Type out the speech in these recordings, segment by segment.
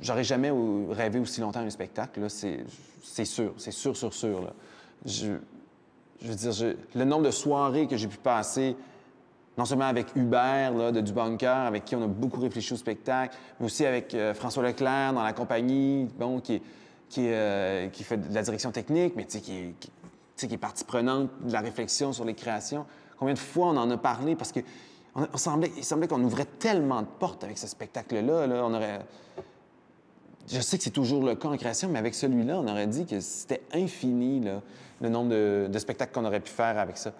j'aurais jamais rêvé aussi longtemps un spectacle, là, c'est sûr, sûr, là. Je veux dire, le nombre de soirées que j'ai pu passer, non seulement avec Hubert, là, de Du Bunker, avec qui on a beaucoup réfléchi au spectacle, mais aussi avec François Leclerc dans la compagnie, bon, qui fait de la direction technique, mais qui est partie prenante de la réflexion sur les créations. Combien de fois on en a parlé? Parce que il semblait qu'on ouvrait tellement de portes avec ce spectacle-là. Là, on aurait... Je sais que c'est toujours le cas en création, mais avec celui-là, on aurait dit que c'était infini, là, le nombre de spectacles qu'on aurait pu faire avec ça.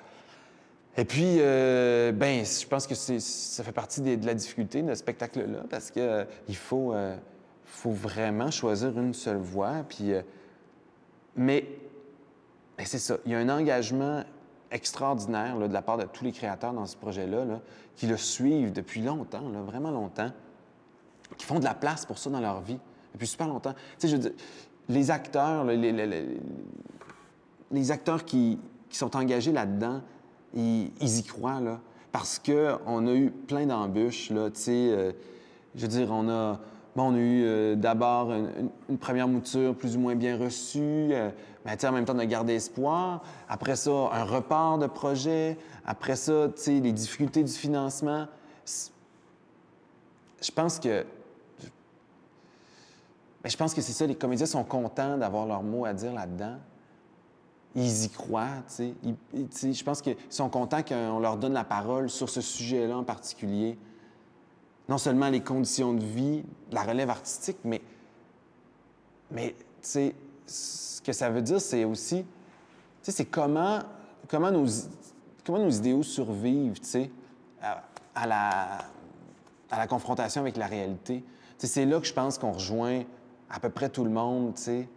Et puis, je pense que ça fait partie de la difficulté de ce spectacle-là, parce que il faut vraiment choisir une seule voie. Puis, mais c'est ça, il y a un engagement extraordinaire là, de la part de tous les créateurs dans ce projet-là, là, qui le suivent depuis longtemps, là, vraiment longtemps, qui font de la place pour ça dans leur vie depuis super longtemps. Tu sais, je veux dire, les acteurs, là, les acteurs qui sont engagés là-dedans, ils y croient, là, parce qu'on a eu plein d'embûches, là, tu sais, je veux dire, on a eu d'abord une première mouture plus ou moins bien reçue, mais en même temps, on a gardé espoir. Après ça, un report de projet. Après ça, tu sais, les difficultés du financement. Je pense que c'est ça, les comédiens sont contents d'avoir leur mot à dire là-dedans. Ils y croient, tu sais. Je pense qu'ils sont contents qu'on leur donne la parole sur ce sujet-là en particulier. Non seulement les conditions de vie, la relève artistique, mais tu sais, ce que ça veut dire, c'est aussi, tu sais, c'est comment nos idéaux survivent, tu sais, à la confrontation avec la réalité. Tu sais, c'est là que je pense qu'on rejoint à peu près tout le monde, tu sais.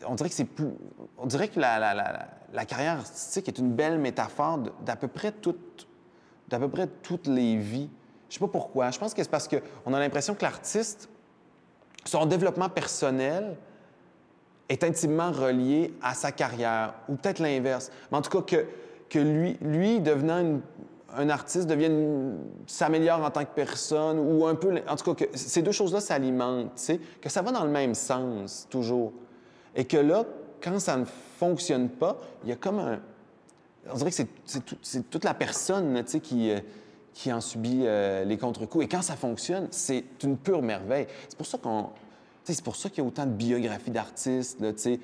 On dirait que la carrière artistique est une belle métaphore d'à peu près toutes les vies. Je sais pas pourquoi. Je pense que c'est parce qu'on a l'impression que l'artiste, son développement personnel est intimement relié à sa carrière, ou peut-être l'inverse. Mais en tout cas, que lui devenant un artiste, s'améliore en tant que personne, ou un peu... En tout cas, que ces deux choses-là s'alimentent, tu sais, que ça va dans le même sens, toujours. Et que là, quand ça ne fonctionne pas, il y a comme un... On dirait que c'est toute la personne, tu sais, qui en subit les contre-coups. Et quand ça fonctionne, c'est une pure merveille. C'est pour ça c'est pour ça qu'il y a autant de biographies d'artistes, là, tu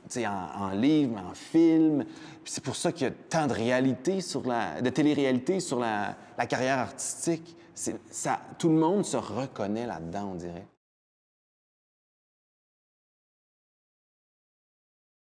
sais, en livre, en film. Puis c'est pour ça qu'il y a tant de réalité de télé-réalité sur la carrière artistique. Tout le monde se reconnaît là-dedans, on dirait.